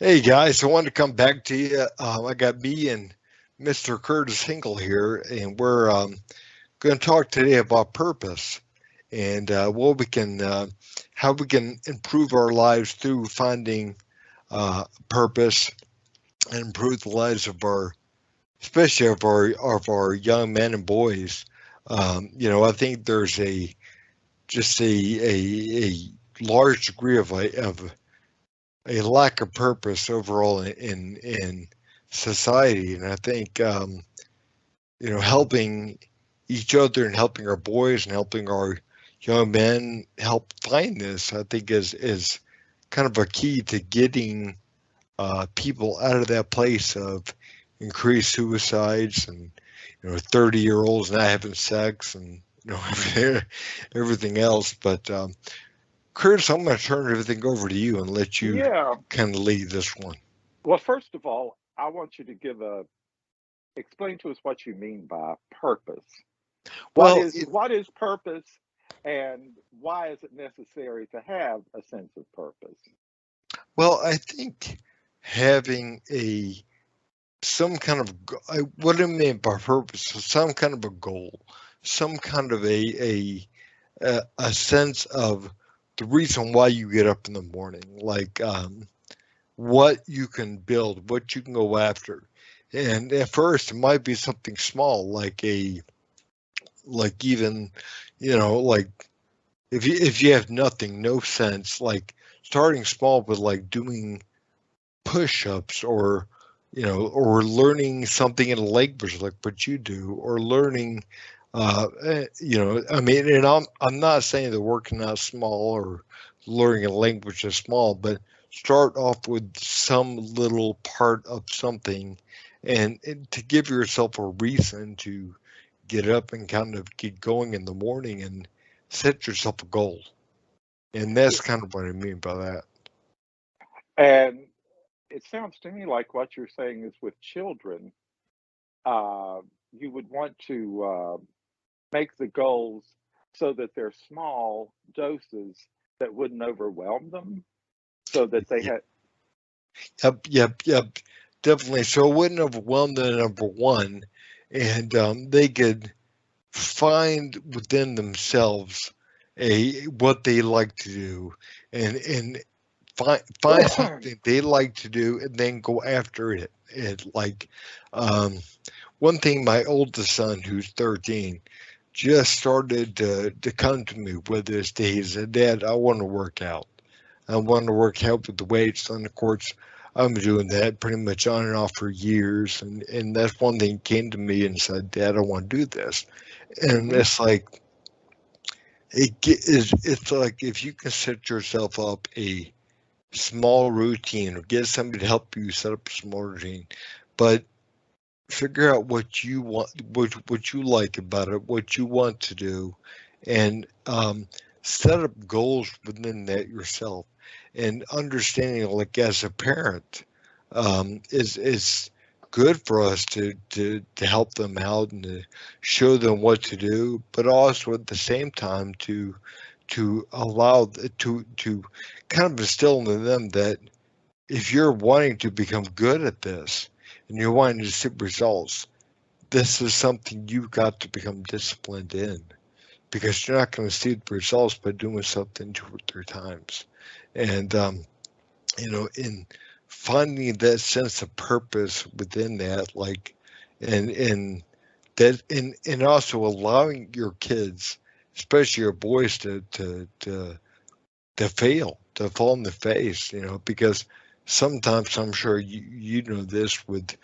Hey guys, I wanted to come back to you. I got me and Mr. Curtis Hinkle here, and we're going to talk today about purpose and what we can, how we can improve our lives through finding purpose and improve the lives of especially of our young men and boys. I think there's just a large degree of a lack of purpose overall in society, and I think helping each other and helping our boys and helping our young men help find this, I think is kind of a key to getting people out of that place of increased suicides and 30-year-olds not having sex and everything else. But Curtis, I'm going to turn everything over to you and let you Yeah. kind of lead this one. Well, first of all, I want you to explain to us what you mean by purpose. What Well, is what is purpose, and why is it necessary to have a sense of purpose? I think having a some kind of what I mean by purpose is some kind of a goal, some kind of a sense of the reason why you get up in the morning, like what you can build, what you can go after. And at first, it might be something small, like even, like if you have nothing, no sense, like starting small, but like doing push-ups or learning something in a language like what you do, or learning, I mean, and I'm not saying that working out small or learning a language is small, but start off with some little part of something, and to give yourself a reason to get up and kind of get going in the morning and set yourself a goal. And Yeah. that's kind of what I mean by that. And it sounds to me like what you're saying is with children, uh, you would want to make the goals so that they're small doses that wouldn't overwhelm them, so that they had. Yep. Definitely. So it wouldn't overwhelm them, number one, and they could find within themselves a what they like to do, and find something they like to do, and then go after it. And like um, one thing, my oldest son, who's 13, just started to come to me with this day. He said, "Dad, I want to work out. I want to work out with the weights." And of course, I've been doing that pretty much on and off for years. And that's one thing came to me and said, "Dad, I want to do this." And Hmm. it's like, it's like if you can set yourself up a small routine or get somebody to help you set up a small routine, but figure out what you want, what you like about it, what you want to do, and set up goals within that yourself. And understanding, like as a parent, is good for us to help them out and to show them what to do, but also at the same time to allow to kind of instill in them that if you're wanting to become good at this and you're wanting to see results, this is something you've got to become disciplined in, because you're not going to see the results by doing something 2 or 3 times. And, in finding that sense of purpose within that, like, and and also allowing your kids, especially your boys, to fail, to fall in the face, because sometimes I'm sure you know this with,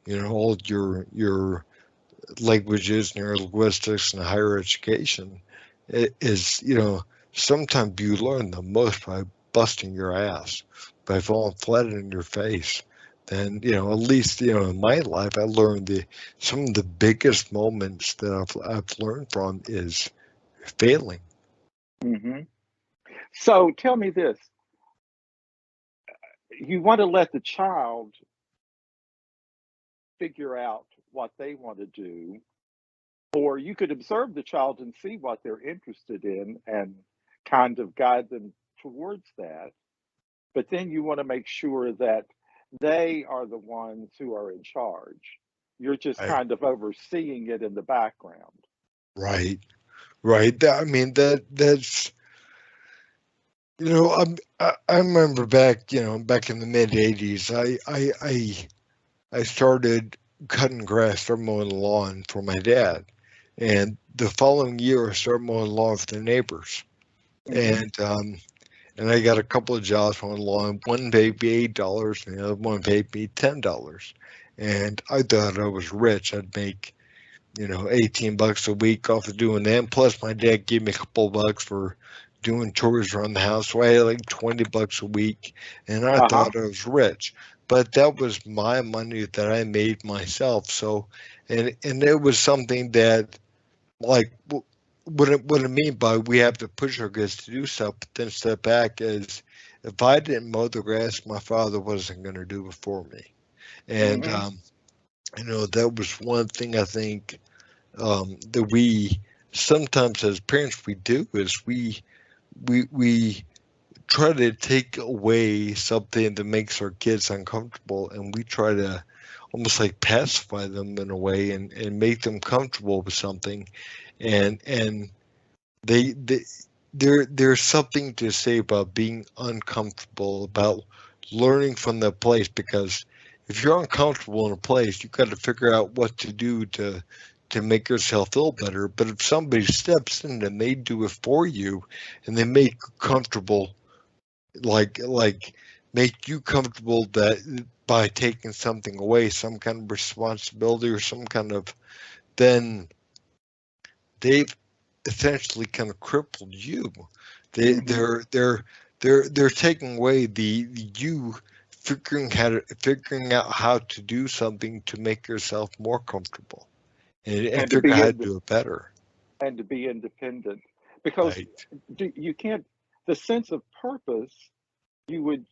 all your languages and your linguistics and higher education, is, sometimes you learn the most by busting your ass, by falling flat in your face. Then, at least, in my life, I learned some of the biggest moments that I've learned from is failing. Hmm. So tell me this: you want to let the child figure out what they want to do, or you could observe the child and see what they're interested in and kind of guide them towards that. But then you want to make sure that they are the ones who are in charge. You're just I, kind of overseeing it in the background. right, right. I mean that's I remember back back in the mid '80s. I started cutting grass, started mowing the lawn for my dad, and the following year I started mowing the lawn for the neighbors, Hmm. and I got a couple of jobs mowing the lawn. One paid me $8, and the other one paid me $10. And I thought I was rich. I'd make 18 bucks a week off of doing that. And plus, my dad gave me a couple of bucks for doing chores around the house. So I had like 20 bucks a week, and I Uh-huh. thought I was rich. But that was my money that I made myself. So, and it was something that, like, what I mean by we have to push our kids to do stuff, but then step back is if I didn't mow the grass, my father wasn't going to do it for me. And, Hmm. that was one thing I think that we sometimes as parents we do is we try to take away something that makes our kids uncomfortable, and we try to almost like pacify them in a way and make them comfortable with something, and they there's something to say about being uncomfortable, about learning from the place, because if you're uncomfortable in a place, you've got to figure out what to do to make yourself feel better. But if somebody steps in and they do it for you and they make you comfortable, like make you comfortable that by taking something away, some kind of responsibility or some kind of, then they've essentially kind of crippled you. They Hmm. they're taking away the you figuring out how to do something to make yourself more comfortable and And to figure out be how to in do it better. and to be independent, because Right. you can't, the sense of purpose, you would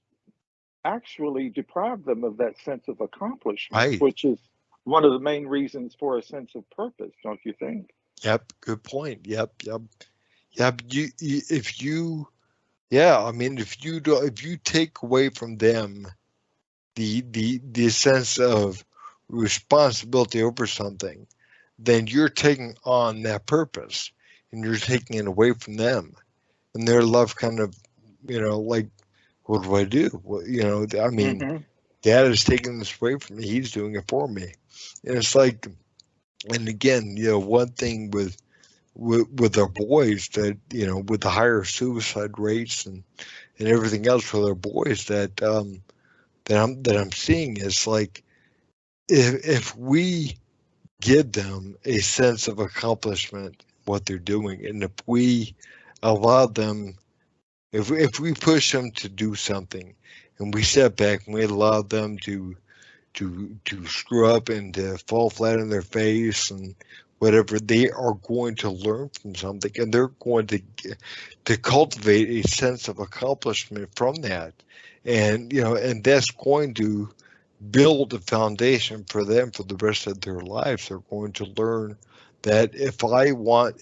actually deprive them of that sense of accomplishment, Right. which is one of the main reasons for a sense of purpose, don't you think? Yep. Good point. Yep. Yep. Yep. If you yeah, I mean if you take away from them the sense of responsibility over something, then you're taking on that purpose and you're taking it away from them. And their love kind of, like, what do I do? Well, I mean, Hmm. dad is taking this away from me. He's doing it for me. And it's like, and again, one thing with our boys that, with the higher suicide rates and everything else with our boys that I'm seeing is like, if we give them a sense of accomplishment what they're doing, and if we allow them, if we push them to do something and we step back and we allow them to screw up and to fall flat on their face and whatever, they are going to learn from something, and they're going to cultivate a sense of accomplishment from that, and that's going to build a foundation for them for the rest of their lives. They're going to learn that if I want,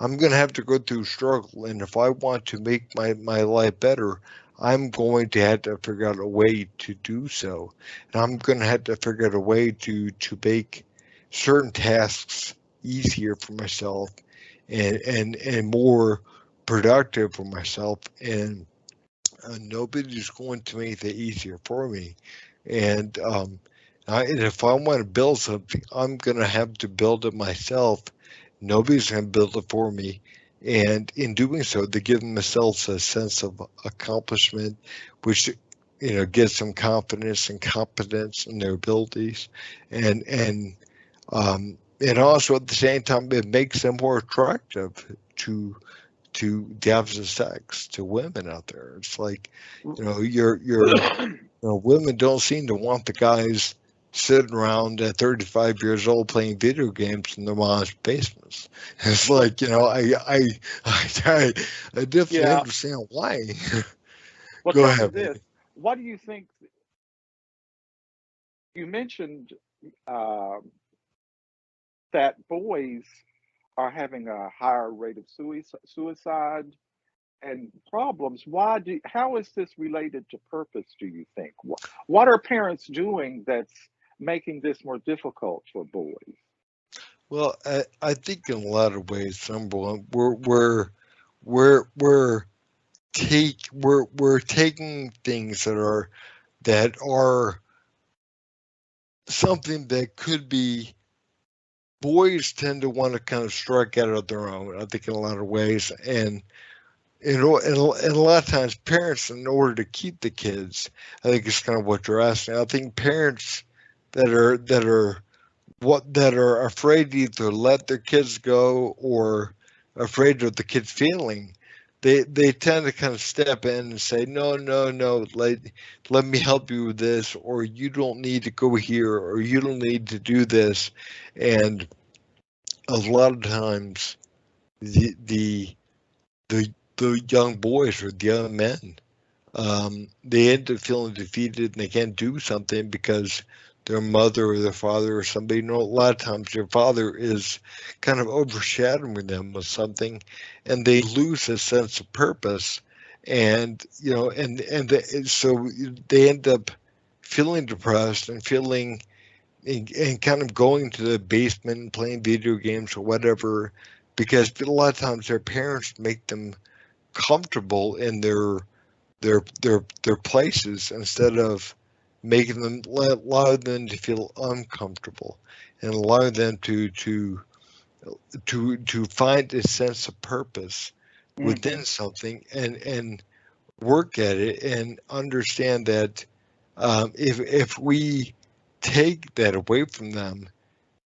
I'm going to have to go through struggle, and if I want to make my life better, I'm going to have to figure out a way to do so, and I'm going to have to figure out a way to make certain tasks easier for myself and more productive for myself, and nobody's going to make that easier for me. And and if I want to build something, I'm going to have to build it myself. Nobody's going to build it for me. And in doing so, they give themselves a sense of accomplishment, which gives them confidence and competence in their abilities, and also at the same time, it makes them more attractive to the opposite sex, to women out there. It's like, women don't seem to want the guys sitting around at 35 years old playing video games in their mom's basements. It's Well, like, I definitely yeah. understand why. Well, Go tell me ahead, this. man. What do you think? You mentioned um, that boys are having a higher rate of suicide and problems, how is this related to purpose, do you think? What are parents doing that's making this more difficult for boys? Well, I think in a lot of ways, number one, we're we're taking things that are something that could be. Boys tend to want to kind of strike out on their own, I think, in a lot of ways, and and a lot of times parents, in order to keep the kids, I think it's kind of what you're asking. I think parents that are afraid to either let their kids go or afraid of the kids feeling, they tend to kind of step in and say, no, no, no, let me help you with this, or you don't need to go here, or you don't need to do this. And a lot of times the the the young boys or the young men, they end up feeling defeated and they can't do something because their mother or their father or somebody, a lot of times their father is kind of overshadowing them with something, and they lose a sense of purpose. And, so they end up feeling depressed and feeling and kind of going to the basement and playing video games or whatever, because a lot of times their parents make them comfortable in their places instead of making them allow them to feel uncomfortable and allow them to find a sense of purpose Hmm. within something and work at it and understand that, if we take that away from them,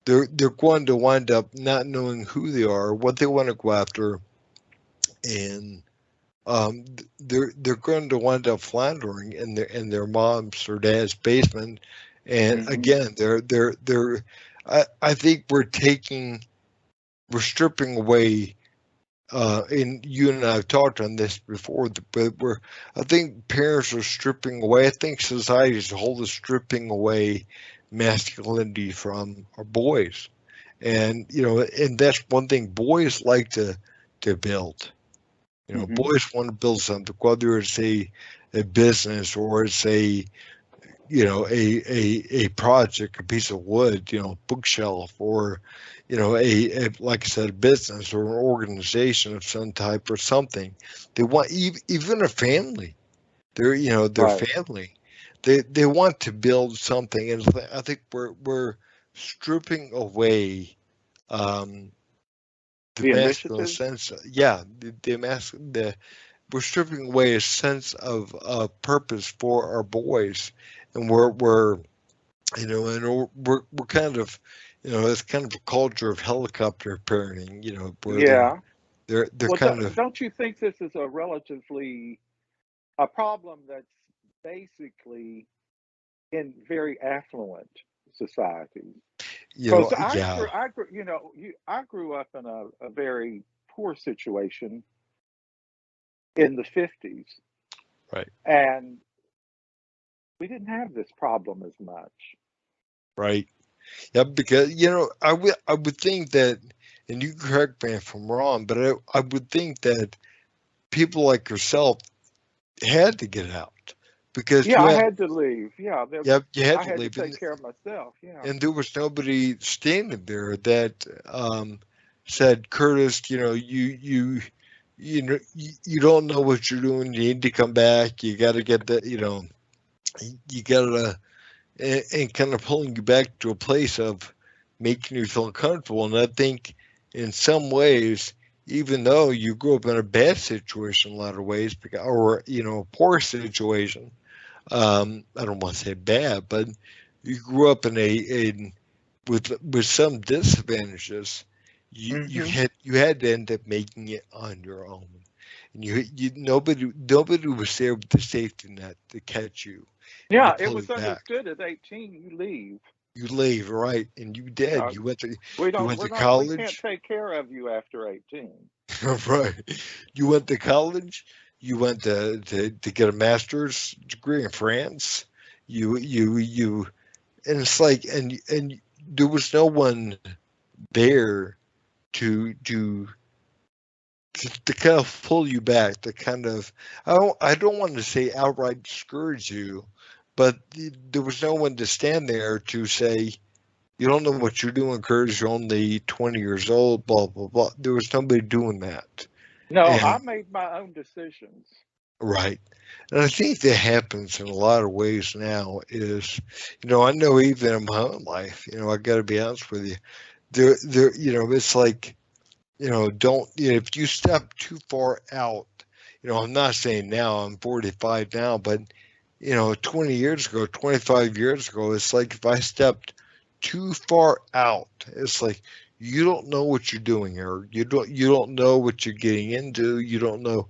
they're going to wind up not knowing who they are, what they want to go after, and they're going to wind up floundering in their mom's or dad's basement. And Hmm. again, I think we're stripping away. And you and I have talked on this before, but I think parents are stripping away. I think society as a whole is stripping away masculinity from our boys, and and that's one thing boys like to build. Hmm. Boys want to build something, whether it's a business or it's a project, a piece of wood, bookshelf, or like I said, a business or an organization of some type or something. They want even a family. Their Right. family. They want to build something, and I think we're stripping away. Um, the The masculine initiative. sense, yeah, the we're stripping away a sense of purpose for our boys, and we're kind of, it's kind of a culture of helicopter parenting, where Yeah. they're Well, kind of, don't you think this is a problem that's basically in very affluent societies? Because yeah, I grew up in a very poor situation in the 50s, right, and we didn't have this problem as much. right, yeah, because I would think that, and you correct me if I'm wrong, but I would think that people like yourself had to get out because Yeah, I had to leave. Yeah, you had I to had to leave, take care of myself. Yeah. and there was nobody standing there that, said, Curtis, you don't know what you're doing. You need to come back. You got to get that. You got to, and kind of pulling you back to a place of making you feel comfortable. And I think in some ways, even though you grew up in a bad situation, in a lot of ways, or a poor situation, I don't want to say bad, but you grew up with some disadvantages. Hmm. You had to end up making it on your own, and nobody was there with the safety net to catch you and to Yeah, it pull you was back. understood at 18 you leave. You leave, right, and you did. Yeah, You went to we can't college. take care of you after 18. Right, you went to college. You went to get a master's degree in France. You and it's like, and there was no one there to to kind of pull you back, to kind of, I don't want to say outright discourage you, but there was no one to stand there to say, you don't know what you're doing, Curtis. You're only 20 years old, blah, blah, blah. There was nobody doing that. No, And I made my own decisions. right. And I think that happens in a lot of ways now is, I know even in my own life, I got to be honest with you, it's like, don't, if you step too far out, I'm not saying now, I'm 45 now, but, 20 years ago, 25 years ago, it's like if I stepped too far out, it's like, you don't know what you're doing here. You don't know what you're getting into. You don't know.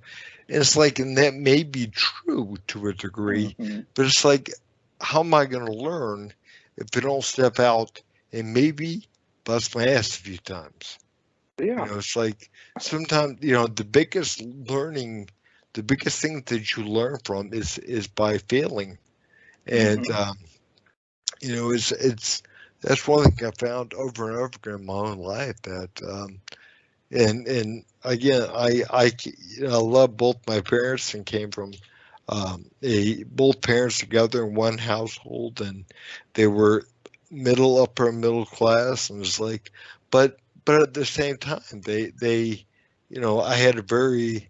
And it's like, and that may be true to a degree, Hmm. but it's like, how am I going to learn if I don't step out and maybe bust my ass a few times? Yeah. It's like sometimes, the biggest thing that you learn from is by failing. And, Hmm. it's that's one thing I found over and over again in my own life that, and again, I love both my parents and came from both parents together in one household, and they were upper middle class, and it's like, but at the same time, I had a very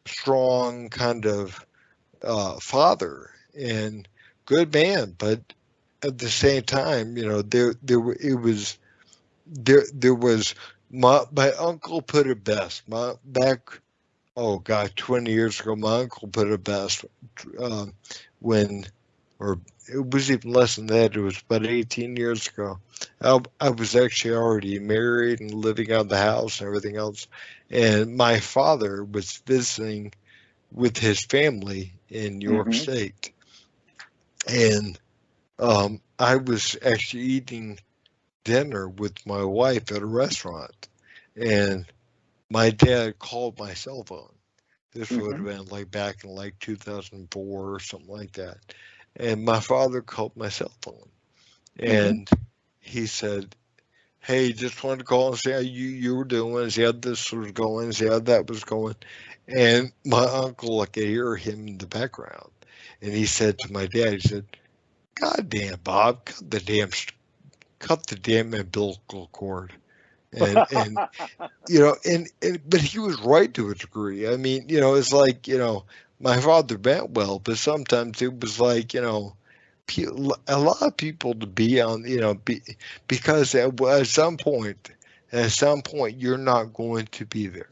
strong kind of father and good man, but at the same time, there was my uncle put it best. My back, oh God, 20 years ago, my uncle put it best um, when, or it was even less than that. It was about 18 years ago. I was actually already married and living out of the house and everything else, and my father was visiting with his family in New York Hmm. State, and I was actually eating dinner with my wife at a restaurant, and my dad called my cell phone. This would have Hmm. been like back in like 2004 or something like that. And my father called my cell phone, Hmm. and he said, "Hey, just wanted to call and see how you were doing, see how this was going, see how that was going." And my uncle, I could hear him in the background, and he said to my dad, he said, "God damn, Bob, cut the damn umbilical cord." And but he was right to a degree. I mean, it's like, my father meant well, but sometimes it was like, a lot of people to be on, because at some point you're not going to be there.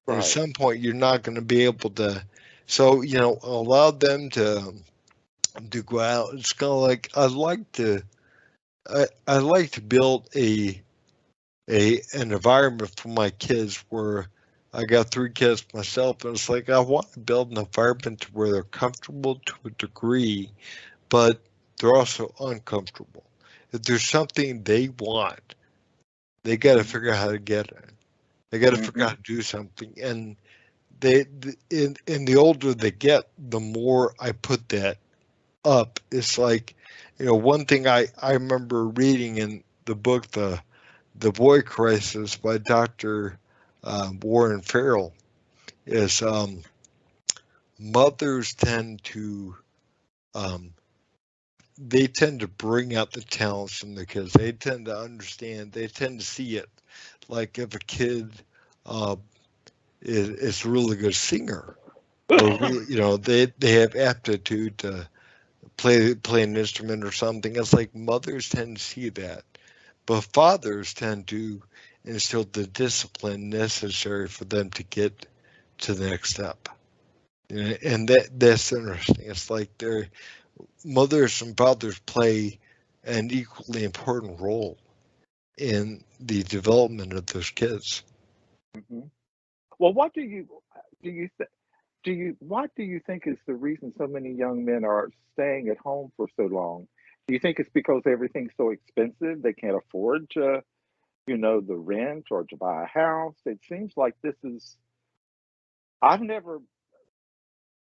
At Right. some point you're not going to be able to. So, allow them to go out. It's kind of like I like to build an environment for my kids where I got three kids myself, and it's like I want to build an environment where they're comfortable to a degree, but they're also uncomfortable. If there's something they want, they got to figure out how to get it. They got to figure out Hmm. how to do something, and in the older they get, the more I put that up. It's like, one thing I remember reading in the book, the Boy Crisis by Dr. Warren Farrell is, mothers um, tend to bring out the talents in the kids. They tend to understand. They tend to see it. Like if a kid uh, is a really good singer, or really, they have aptitude to play an instrument or something. It's like mothers tend to see that, but fathers tend to instill the discipline necessary for them to get to the next step. And that's interesting. It's like their mothers and fathers play an equally important role in the development of those kids. Hmm. Well, what do you th- do you what do you think is the reason so many young men are staying at home for so long? Do you think it's because everything's so expensive they can't afford to, the rent or to buy a house? It seems like this is. I've never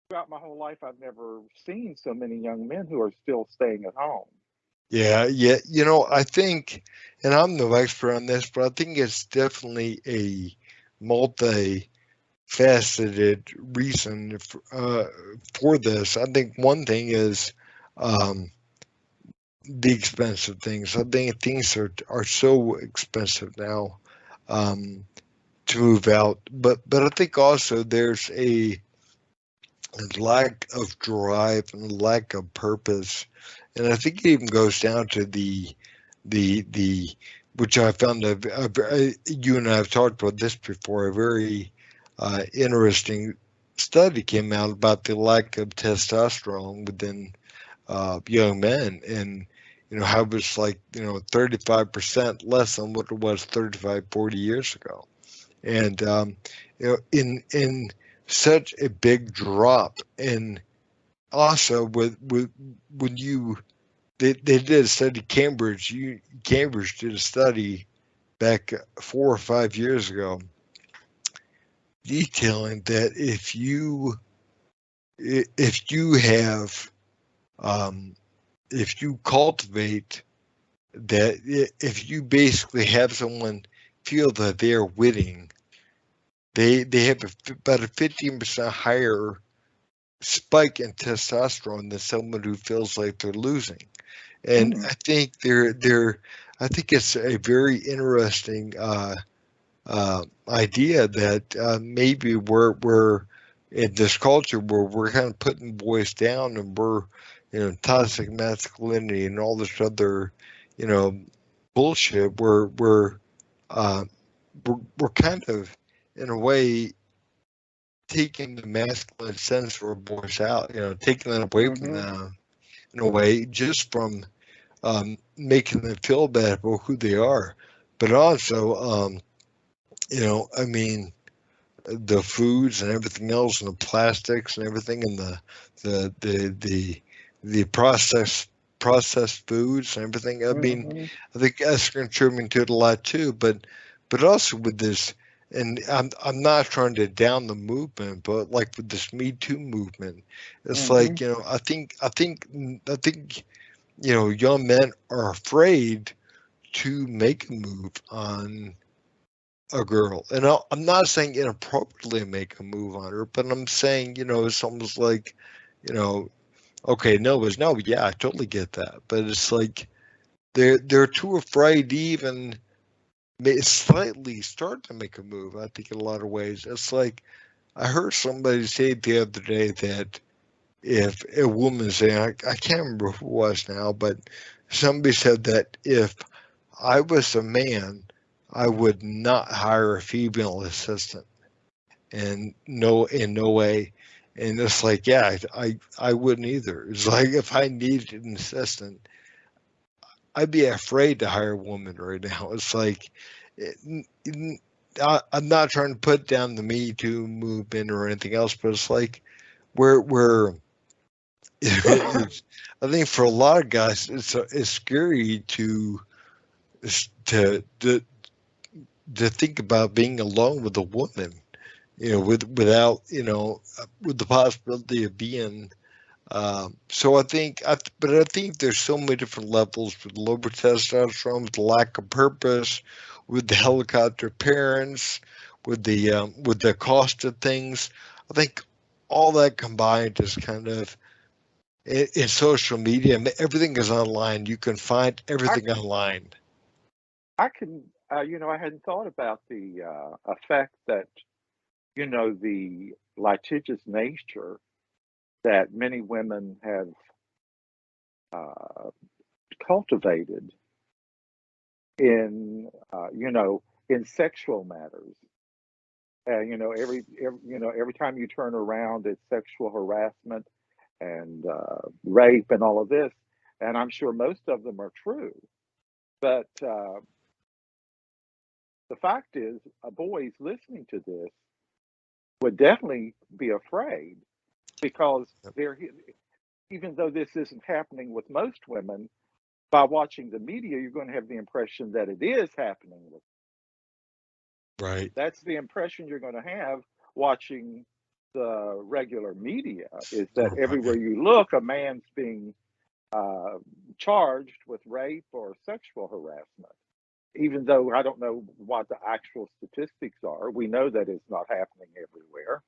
throughout my whole life I've never seen so many young men who are still staying at home. Yeah, yeah. I think, and I'm no expert on this, but I think it's definitely a multi-factorial faceted reason for this. I think one thing is um, the expensive things. I think things are so expensive now to move out, but I think also there's a lack of drive and a lack of purpose, and I think it even goes down to the which I found you and I have talked about this before. A very interesting study came out about the lack of testosterone within young men, and how it's like 35% less than what it was 35, 40 years ago, and in such a big drop. And also with when you they did a study, Cambridge did a study back 4 or 5 years ago, detailing that if you have if you cultivate that, if you basically have someone feel that they are winning, they have about a 15% higher spike in testosterone than someone who feels like they're losing. And Mm, I think it's a very interesting idea that maybe we're in this culture where we're kind of putting boys down, and we're toxic masculinity and all this other you know bullshit. Uh, we're kind of in a way taking the masculine sense for boys out, taking that away from mm-hmm, them in a way, just from making them feel bad about who they are, but also, I mean, the foods and everything else, and the plastics and everything, and the processed foods and everything. I mean, mm-hmm, I think that's contributing to it a lot too. But also with this, and I'm not trying to down the movement, but like with this Me Too movement, it's mm-hmm, like I think young men are afraid to make a move on a girl. And I'm not saying inappropriately make a move on her, but I'm saying, it's almost like, you know, okay, no is no. Yeah, I totally get that. But it's like they're too afraid to even slightly start to make a move. I think in a lot of ways. It's like I heard somebody say the other day that if a woman saying, I can't remember who it was now, but somebody said that if I was a man, I would not hire a female assistant, and no, in no way. And it's like, yeah, I wouldn't either. It's like if I needed an assistant, I'd be afraid to hire a woman right now. It's like, I'm not trying to put down the Me Too movement or anything else, but it's like we're I think for a lot of guys, it's scary to to to think about being alone with a woman, without with the possibility of being. So but I think there's so many different levels with lower testosterone, with the lack of purpose, with the helicopter parents, with the cost of things. I think all that combined is kind of in social media. Everything is online. You can find I everything online. I can, I hadn't thought about the effect that, the litigious nature that many women have uh, cultivated in, in sexual matters. Every time you turn around, it's sexual harassment and rape and all of this. And I'm sure most of them are true. But the fact is, boys listening to this would definitely be afraid because they're, even though this isn't happening with most women, by watching the media, you're going to have the impression that it is happening with. Right. That's the impression you're going to have watching the regular media is that everywhere Right. you look, a man's being uh, charged with rape or sexual harassment. even though I don't know what the actual statistics are. We know that it's not happening everywhere.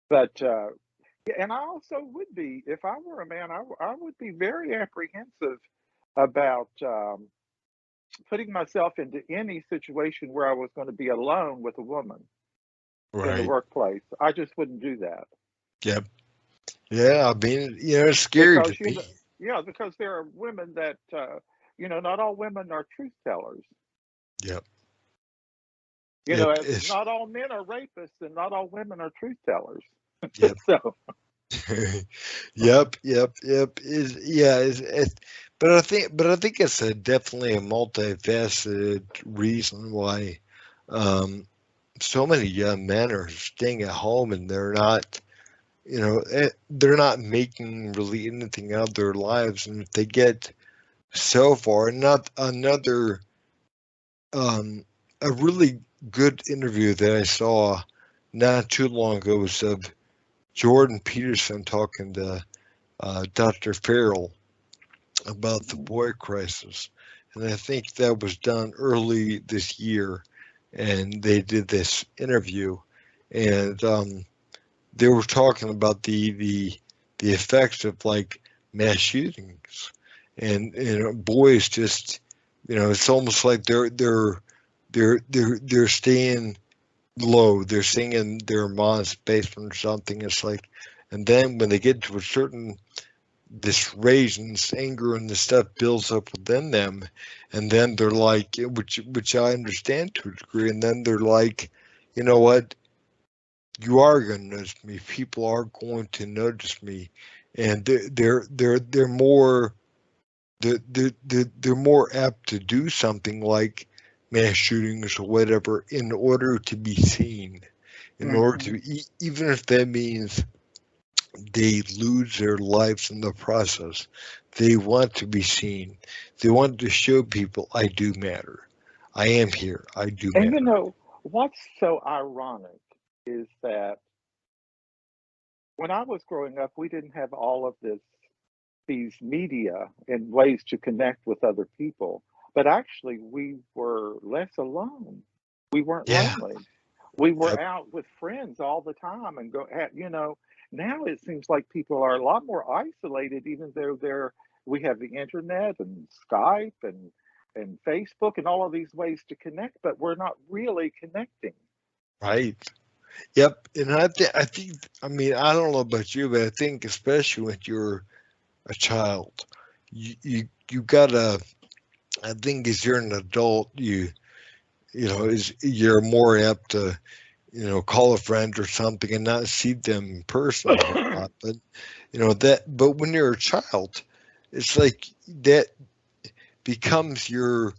But yeah, and I also would be, if I were a man, I would be very apprehensive about putting myself into any situation where I was going to be alone with a woman in the Right. workplace. I just wouldn't do that Yep. Yeah. I mean, it's scary to because me. yeah, because there are women that not all women are truth tellers. Yep. You know, Yep. as not all men are rapists and not all women are truth tellers. Yep. So, Yep. Yep. Yep. But I think it's definitely a multifaceted reason why um, so many young men are staying at home and they're not making really anything out of their lives, and if they get so far, not another um, a really good interview that I saw not too long ago was of Jordan Peterson talking to Dr. Farrell about the boy crisis. And I think that was done early this year. And they did this interview. And they were talking about the effects of like mass shootings. And boys just, it's almost like they're staying low. They're staying in their mom's basement or something. It's like, and then when they get to a certain this rage and this anger and this stuff builds up within them, and then they're like, which I understand to a degree, and then they're like, you know what, you are going to notice me. People are going to notice me, and they're more they're more apt to do something like mass shootings or whatever in order to be seen, in order mhm. to even if that means they lose their lives in the process. They want to be seen. They want to show people I do matter. I am here. I do And matter. what's so ironic is that when I was growing up, we didn't have all of these media and ways to connect with other people. But actually, we were less alone. We weren't Yeah. lonely. We were Yep. out with friends all the time and now it seems like people are a lot more isolated, even though we have the internet and Skype and Facebook and all of these ways to connect, but we're not really connecting. Right. Yep. And I mean, I don't know about you, but I think especially when you're a child, you gotta. I think as you're an adult, is you're more apt to call a friend or something and not see them in person a whole lot. But but when you're a child, it's like that becomes your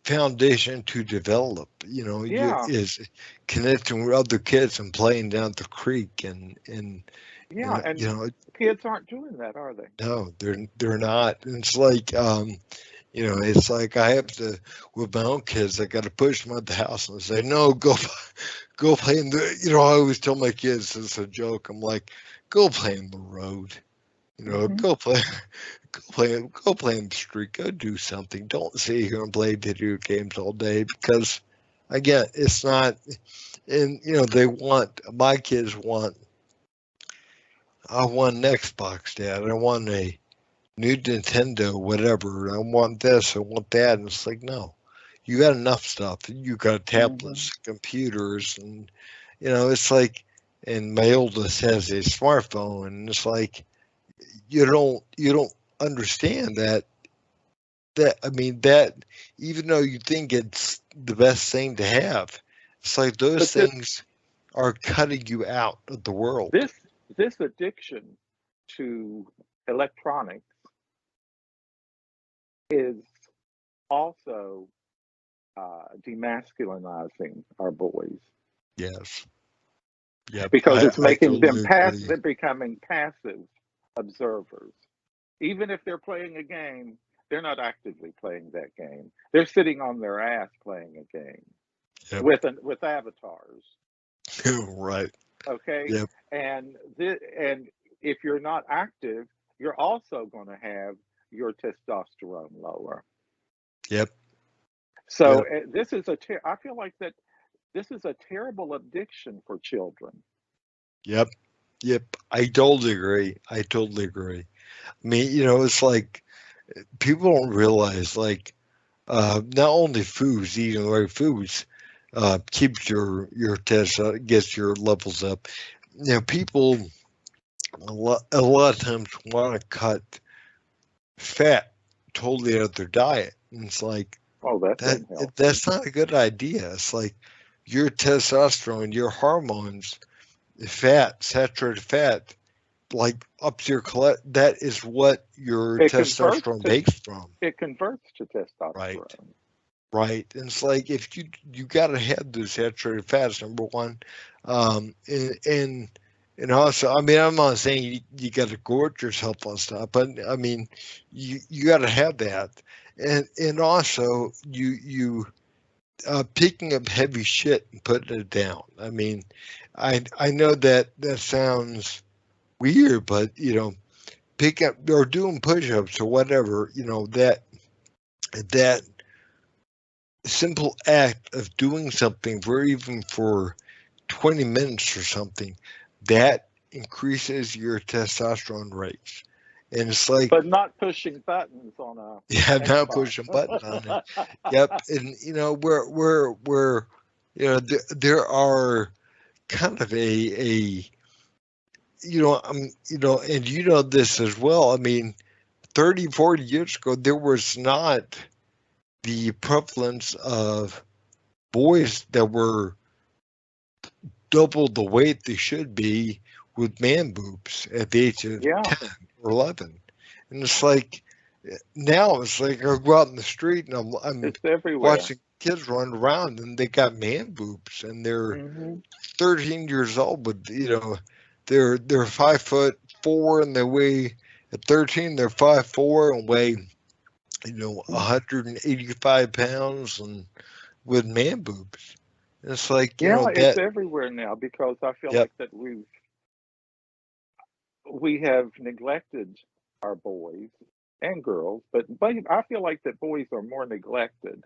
foundation to develop. You Yeah, is connecting with other kids and playing down the creek and you yeah, know you and know kids aren't doing that, are they? no, they're not. And it's like it's like I have to with my own kids. I got to push them out the house and say, no, go play in the. I always tell my kids it's a joke. I'm like, go play in the road. Hmm. Go play, go play in the street. Go do something. Don't sit here and play video games all day because, again, it's not. And my kids want. I want an Xbox, Dad. I want a new Nintendo, whatever. I want this. I want that. And it's like, no, you got enough stuff. You got Hmm. tablets, computers, and it's like, and my oldest has a smartphone, and it's like you don't understand that I mean that even though you think it's the best thing to have, it's like those But this things are cutting you out of the world. this this addiction to electronics is also demasculinizing our boys Yes. Yep. because I it's I making them totally agree. they're becoming passive observers. Even if they're playing a game, they're not actively playing that game. They're sitting on their ass playing a game Yep. with avatars. Right. Okay, Yep. and if you're not active, you're also going to have your testosterone lower. Yep. So Yep. this is I feel like that this is a terrible addiction for children. Yep. Yep. I totally agree. I totally agree. I mean, it's like people don't realize, like, not only foods, eating the right foods, keeps your test, gets your levels up. People a lot of times want to cut fat totally out of their diet, and it's like Oh, that that. doesn't help. That's not a good idea. It's like your testosterone, your hormones, fat, saturated fat, like up to your that is what your It converts testosterone to makes from. it converts to Right. testosterone. Right. And it's like if you got to have those saturated fats, number one, and also, I mean, I'm not saying you got to gorge yourself on stuff, but I mean, you got to have that, and also you picking up heavy shit and putting it down. I mean, I know that sounds weird, but pick up or doing push-ups or whatever, that simple act of doing something for even for 20 minutes or something, that increases your testosterone rates. And it's like, But not pushing buttons on yeah, a now Xbox. push a button on it. Yep. And, we're there are kind of and this as well. I mean, 30, 40 years ago, there was not the prevalence of boys that were double the weight they should be with man boobs at the age of Yeah, 10 or 11. And it's like, now it's like I go out in the street and I'm it's everywhere. watching kids run around and they got man boobs and they're Hmm. 13 years old, but they're 5'4" and they weigh at 13 they're 5'4" and weigh 185 pounds and with man boobs. It's like Yeah, it's that. everywhere now because I feel Yep. like that we have neglected our boys and girls, but I feel like that boys are more neglected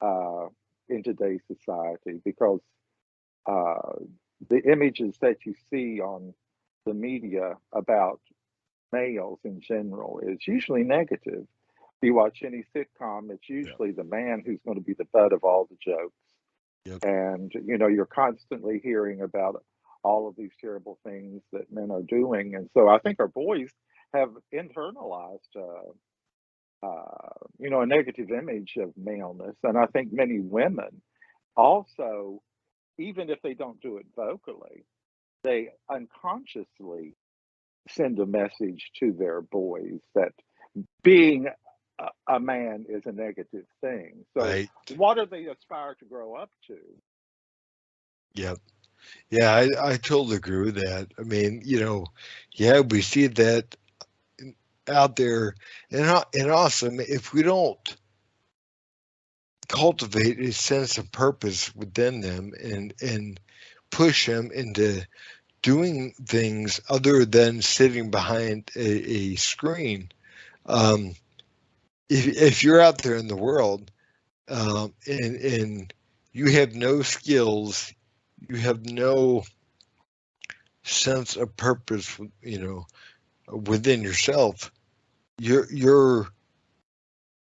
uh, in today's society because uh, the images that you see on the media about males in general is usually negative. If you watch any sitcom, it's Yep. usually the man who's going to be the butt of all the jokes. Yep. And, you're constantly hearing about all of these terrible things that men are doing. And so I think our boys have internalized, a negative image of maleness. And I think many women also, even if they don't do it vocally, they unconsciously send a message to their boys that being a man is a negative thing. So, Right. what do they aspire to grow up to? Yep. Yeah, I totally agree with that. I mean, yeah, we see that out there, and also if we don't cultivate a sense of purpose within them and push them into doing things other than sitting behind a screen, um, if you're out there in the world, and you have no skills, you have no sense of purpose, within yourself, you're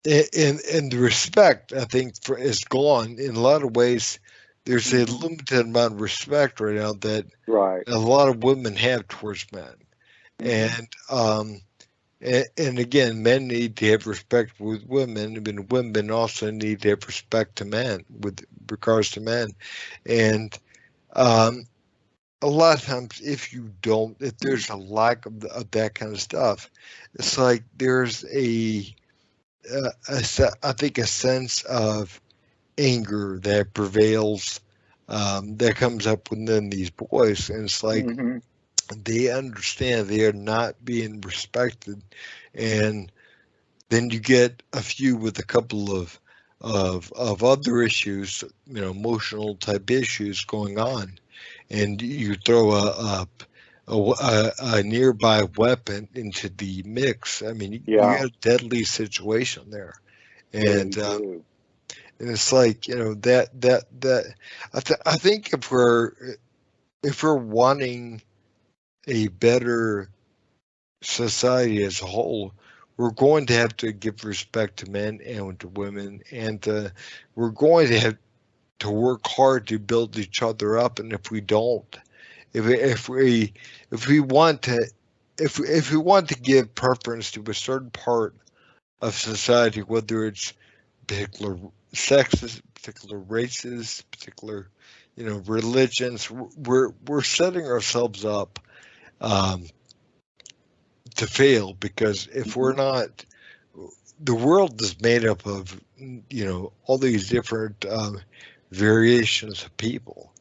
and the respect, I think, is gone in a lot of ways. There's a Hmm. limited amount of respect right now that Right. a lot of women have towards men, Hmm. and and again, men need to have respect with women, and women also need to have respect to men with regards to men, and um, a lot of times if there's a lack of that kind of stuff, it's like there's I think a sense of anger that prevails, that comes up within these boys, and it's like Hmm. they understand they are not being respected, and then you get a few with a couple of other issues, emotional type issues going on, and you throw a nearby weapon into the mix. I mean, you Yeah. got a deadly situation there, Yeah, and you do. And it's like, I think if we're wanting a better society as a whole, we're going to have to give respect to men and to women, and we're going to have to work hard to build each other up. And if we don't, if we want to, if we want to give preference to a certain part of society, whether it's particular sexes, particular races, particular, religions, we're setting ourselves up um, to fail, because if we're not, the world is made up of all these different variations of people.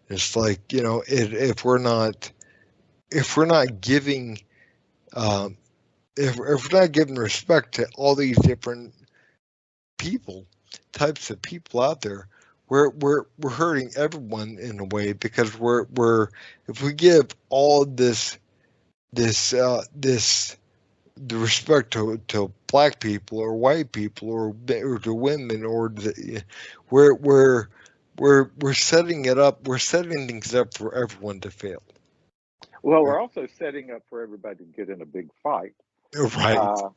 It's like, if we're not giving um, if we're not giving respect to all these different people, types of people out there, we're hurting everyone in a way, because we're if we give all this the respect to black people or white people or to women, or we're we're we're setting it up, we're setting things up for everyone to fail. Well, we're also setting up for everybody to get in a big fight. Right. Uh,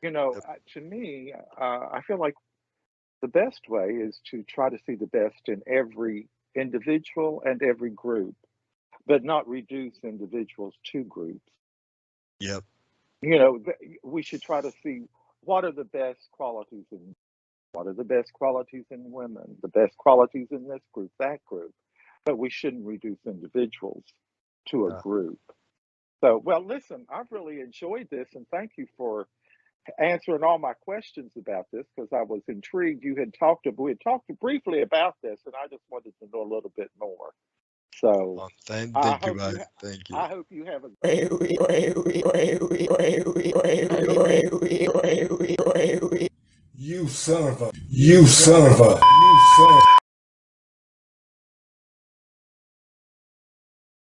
to me, I feel like the best way is to try to see the best in every individual and every group, but not reduce individuals to groups. Yep. We should try to see what are the best qualities in what are the best qualities in women, the best qualities in this group, that group, but we shouldn't reduce individuals to a Yeah. group. So, well, listen, I've really enjoyed this, and thank you for answering all my questions about this because I was intrigued. We had talked briefly about this, and I just wanted to know a little bit more. So, I Thank you, hope bud. you, Thank you. I hope you have a You son of a. You son of a. You son of a.